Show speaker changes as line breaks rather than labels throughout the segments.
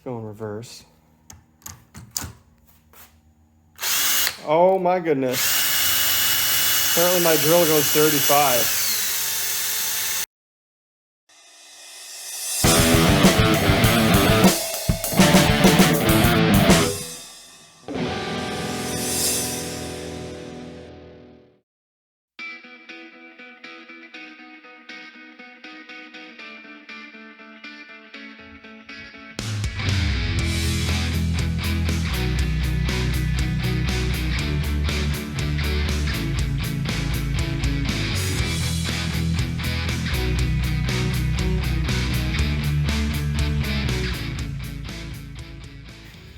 go in reverse. Oh my goodness. Apparently my drill goes 35.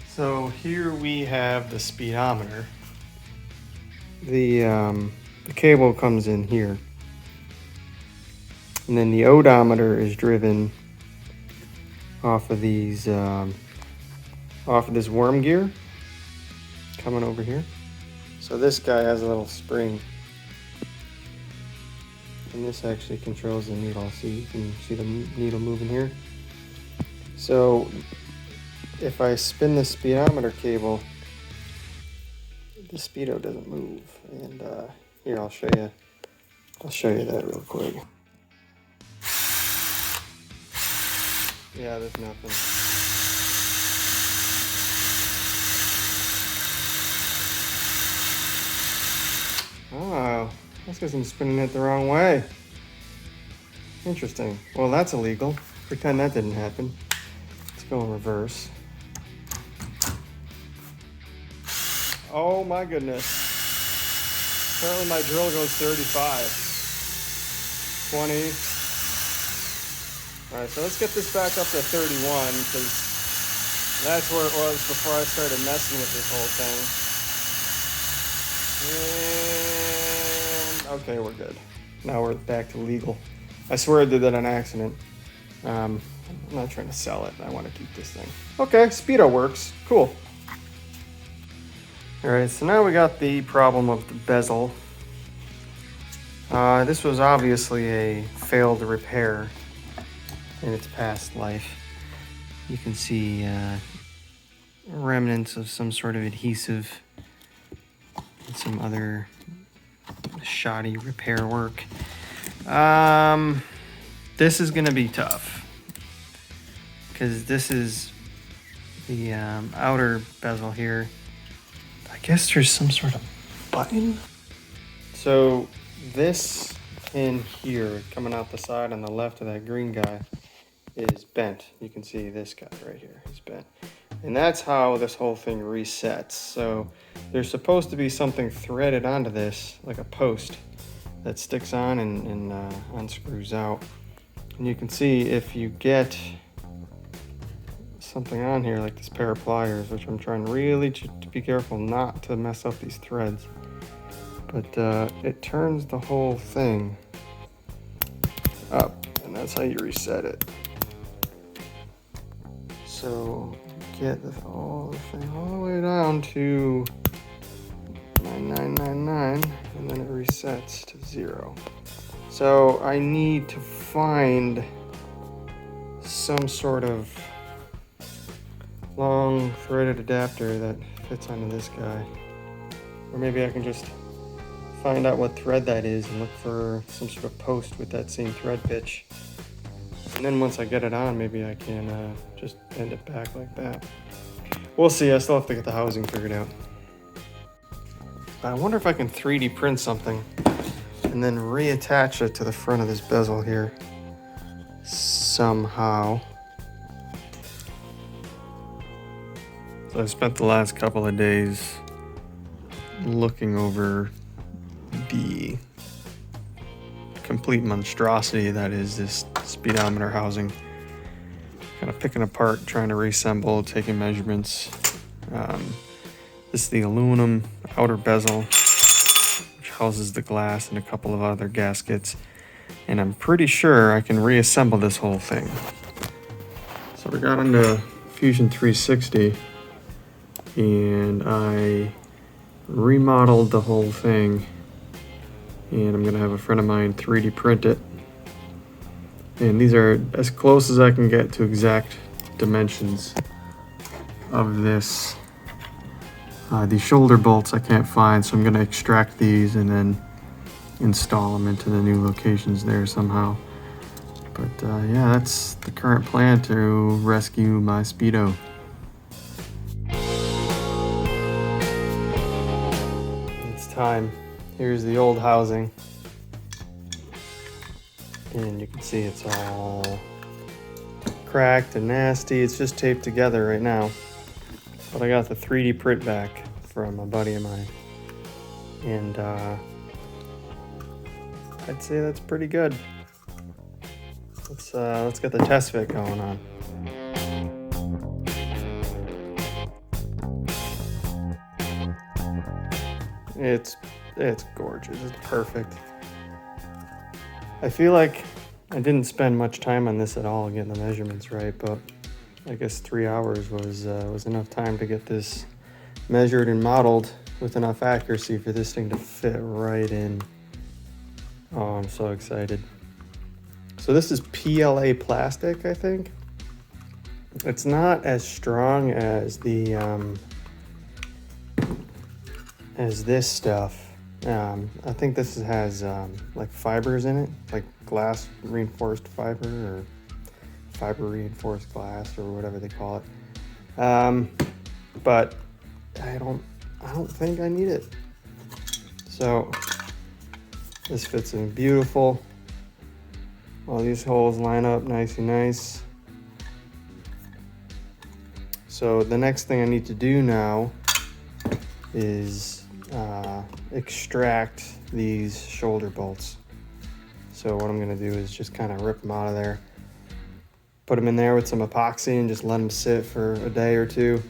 So here we have the speedometer. The cable comes in here, and then the odometer is driven off of these off of this worm gear coming over here. So this guy has a little spring, and this actually controls the needle. See, you can see the needle moving here. So if I spin the speedometer cable, the speedo doesn't move. And here, I'll show you that real quick. Yeah, there's nothing. Oh, that's because I'm spinning it the wrong way. Interesting. Well, that's illegal. Pretend that didn't happen. Let's go in reverse. Oh my goodness. Apparently my drill goes 35. 20. Alright, so let's get this back up to 31, because that's where it was before I started messing with this whole thing. And okay, we're good. Now we're back to legal. I swear I did that on accident. I'm not trying to sell it. I want to keep this thing. Okay, speedo works. Cool. Alright, so now we got the problem of the bezel. This was obviously a failed repair in its past life. You can see remnants of some sort of adhesive and some other shoddy repair work. This is gonna be tough, because this is the outer bezel here. I guess there's some sort of button. So this in here, coming out the side on the left of that green guy, is bent. You can see this guy right here is bent. And that's how this whole thing resets. So there's supposed to be something threaded onto this, like a post, that sticks on and unscrews out. And you can see if you get something on here like this pair of pliers, which I'm trying really to be careful not to mess up these threads, but it turns the whole thing up, and that's how you reset it. So get the thing all the way down to 9999, and then it resets to 0. So I need to find some sort of long threaded adapter that fits onto this guy, or maybe I can just find out what thread that is and look for some sort of post with that same thread pitch, and then once I get it on, maybe I can just bend it back like that. We'll see. I still have to get the housing figured out. I wonder if I can 3D print something and then reattach it to the front of this bezel here somehow. So I spent the last couple of days looking over the complete monstrosity that is this speedometer housing. Kind of picking apart, trying to reassemble, taking measurements. This is the aluminum outer bezel, which houses the glass and a couple of other gaskets. And I'm pretty sure I can reassemble this whole thing. So we got into Fusion 360 and I remodeled the whole thing, and I'm gonna have a friend of mine 3D print it. And these are as close as I can get to exact dimensions of this. These shoulder bolts I can't find, so I'm going to extract these and then install them into the new locations there somehow. But yeah, that's the current plan to rescue my Speedo. It's time. Here's the old housing. And you can see it's all cracked and nasty. It's just taped together right now. But I got the 3D print back from a buddy of mine. And I'd say that's pretty good. Let's get the test fit going on. It's gorgeous. It's perfect. I feel like I didn't spend much time on this at all getting the measurements right, but I guess 3 hours was enough time to get this measured and modeled with enough accuracy for this thing to fit right in. Oh, I'm so excited. So this is PLA plastic, I think. It's not as strong as the as this stuff. I think this has like fibers in it, like glass reinforced fiber or fiber reinforced glass or whatever they call it. But I don't think I need it. So this fits in beautiful. All these holes line up nice and nice. So the next thing I need to do now is extract these shoulder bolts. So what I'm going to do is just kind of rip them out of there, put them in there with some epoxy and just let them sit for a day or two,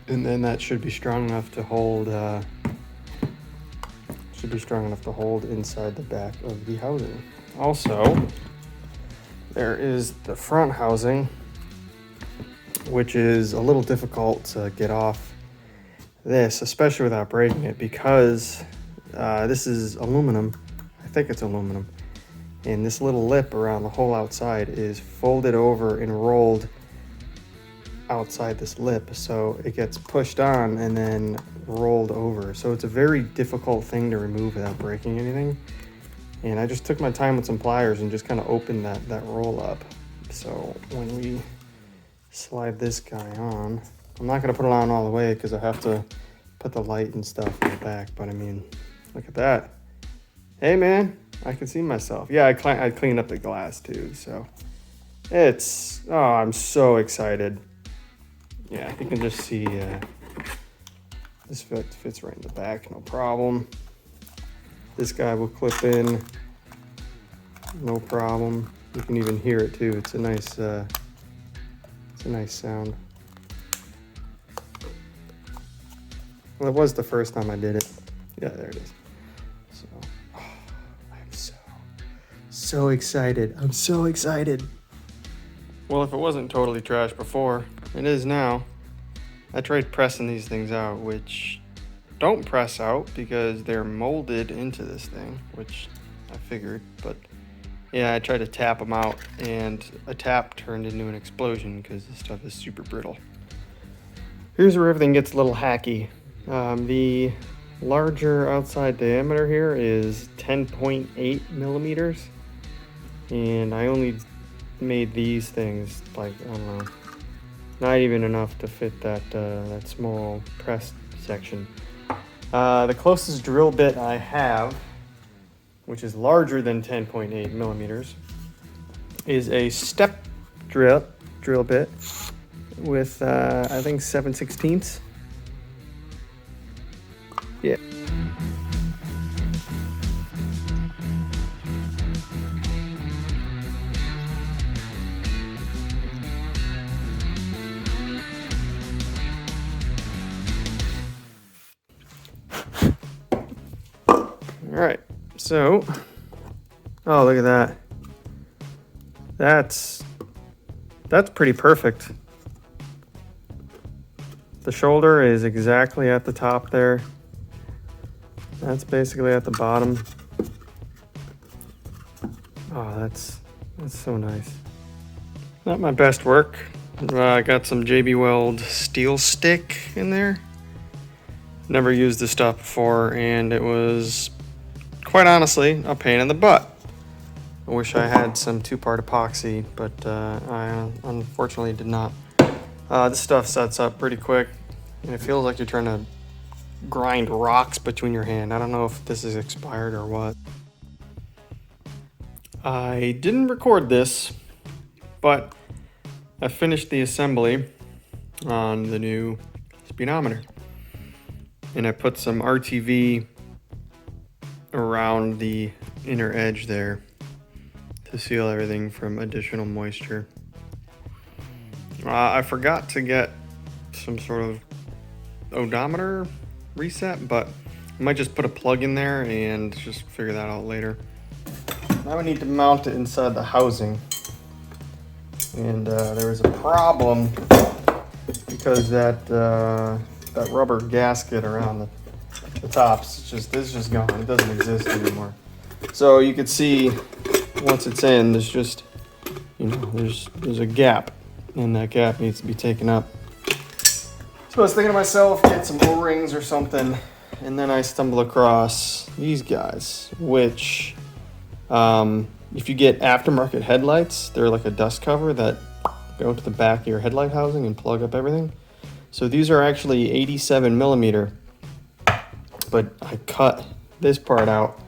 and then that should be strong enough to hold inside the back of the housing. Also, there is the front housing, which is a little difficult to get off this, especially without breaking it, because this is aluminum. I think it's aluminum. And this little lip around the whole outside is folded over and rolled outside this lip. So it gets pushed on and then rolled over. So it's a very difficult thing to remove without breaking anything. And I just took my time with some pliers and just kind of opened that roll up. So when we slide this guy on, I'm not going to put it on all the way because I have to put the light and stuff in the back. But I mean, look at that. Hey man, I can see myself. Yeah, I cleaned up the glass too. So I'm so excited. Yeah, you can just see this fits right in the back, no problem. This guy will clip in, no problem. You can even hear it too. It's a nice sound. Well, it was the first time I did it. Yeah, there it is. So, I'm so excited. I'm so excited. Well, if it wasn't totally trash before, it is now. I tried pressing these things out, which don't press out because they're molded into this thing, which I figured, but yeah, I tried to tap them out and a tap turned into an explosion because this stuff is super brittle. Here's where everything gets a little hacky. The larger outside diameter here is 10.8 millimeters, and I only made these things like, I don't know, not even enough to fit that small press section. The closest drill bit I have, which is larger than 10.8 millimeters, is a step drill bit with I think 7/16. Yeah. All right, so, oh, look at that. That's pretty perfect. The shoulder is exactly at the top there. That's basically at the bottom. Oh, that's so nice. Not my best work. I got some JB Weld steel stick in there. Never used this stuff before, and it was, quite honestly, a pain in the butt. I wish I had some 2-part epoxy, but I unfortunately did not. This stuff sets up pretty quick, and it feels like you're trying to grind rocks between your hand. I don't know if this is expired or what. I didn't record this, but I finished the assembly on the new speedometer, and I put some RTV around the inner edge there to seal everything from additional moisture. I forgot to get some sort of odometer reset, but I might just put a plug in there and just figure that out later. Now we need to mount it inside the housing. And there was a problem because that rubber gasket around the tops, it's just gone. It doesn't exist anymore. So you can see once it's in, there's just, there's a gap, and that gap needs to be taken up. So I was thinking to myself, get some O-rings or something, and then I stumble across these guys, which, if you get aftermarket headlights, they're like a dust cover that go to the back of your headlight housing and plug up everything. So these are actually 87 millimeter, but I cut this part out,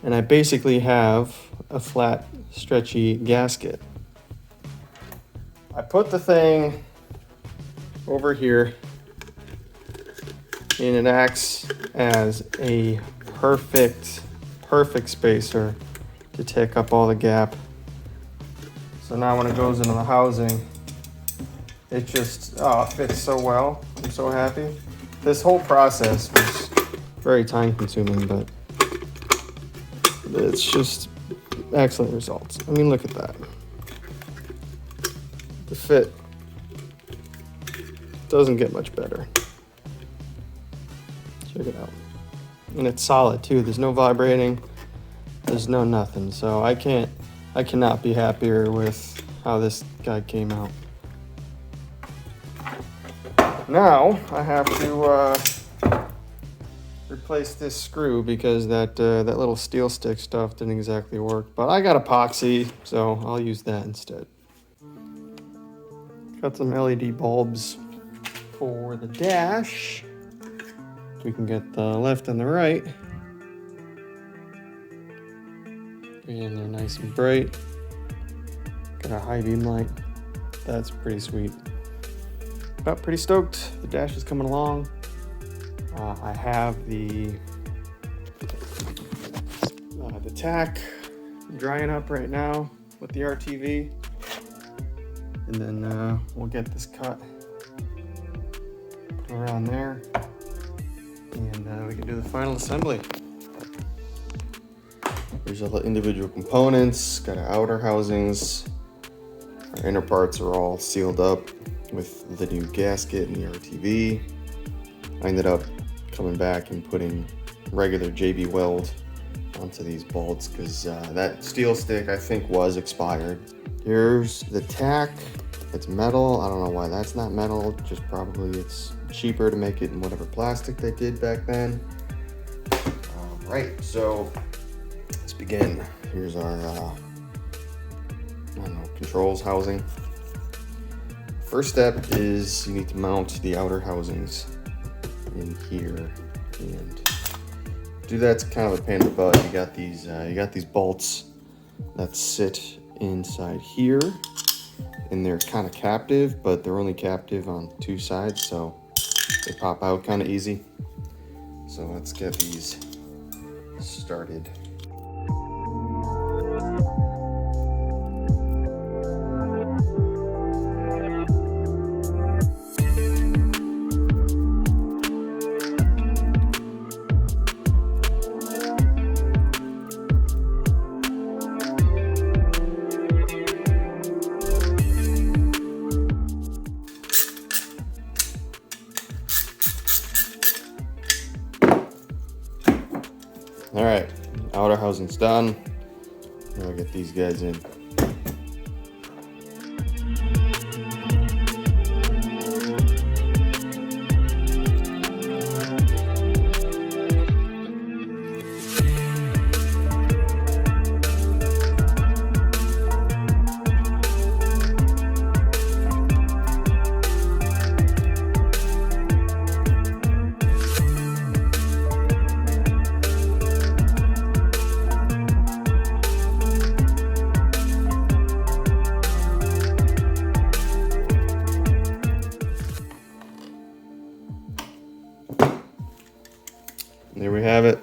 and I basically have a flat, stretchy gasket. I put the thing over here, and it acts as a perfect spacer to take up all the gap. So now when it goes into the housing, it just fits so well. I'm so happy. This whole process was very time consuming, but it's just excellent results. I mean, look at that. The fit doesn't get much better. Check it out. And it's solid too. There's no vibrating. There's no nothing. So I cannot be happier with how this guy came out. Now I have to replace this screw because that little steel stick stuff didn't exactly work. But I got epoxy, so I'll use that instead. Got some LED bulbs for the dash. We can get the left and the right. And they're nice and bright. Got a high beam light. That's pretty sweet. But pretty stoked. The dash is coming along. I have the tack drying up right now with the RTV. And then we'll get this cut around there, and we can do the final assembly. There's all the individual components, got our outer housings. Our inner parts are all sealed up with the new gasket and the RTV. I ended up coming back and putting regular JB Weld onto these bolts because that steel stick I think was expired. Here's the tack. It's metal. I don't know why that's not metal. Just probably it's cheaper to make it in whatever plastic they did back then. Right, so let's begin. Here's our controls housing. First step is you need to mount the outer housings in here, and do that's kind of a pain in the butt. You got these bolts that sit inside here, and they're kind of captive, but they're only captive on 2 sides, so they pop out kind of easy. So let's get these started. All right, outer housing's done. Now I'll get these guys in. there we have it.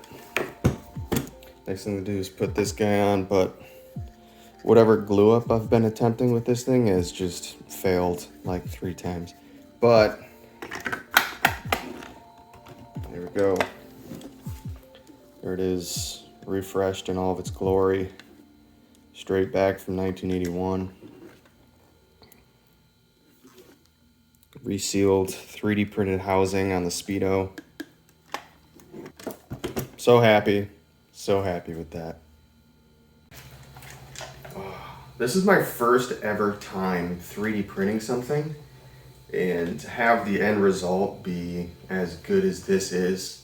Next thing to do is put this guy on, but whatever glue up I've been attempting with this thing has just failed like 3 times. But there we go. There it is, refreshed in all of its glory. Straight back from 1981. Resealed 3D printed housing on the Speedo. So happy with that. This is my first ever time 3D printing something, and to have the end result be as good as this is,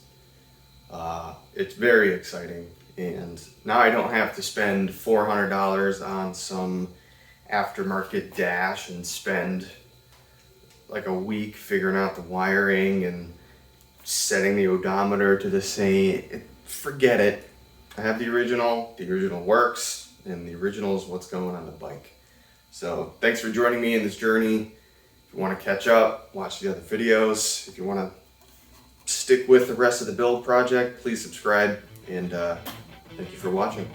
it's very exciting. And now I don't have to spend $400 on some aftermarket dash and spend like a week figuring out the wiring and setting the odometer to the same. Forget it. I have the original works, and the original is what's going on the bike. So thanks for joining me in this journey. If you want to catch up, watch the other videos. If you want to stick with the rest of the build project, please subscribe, and thank you for watching.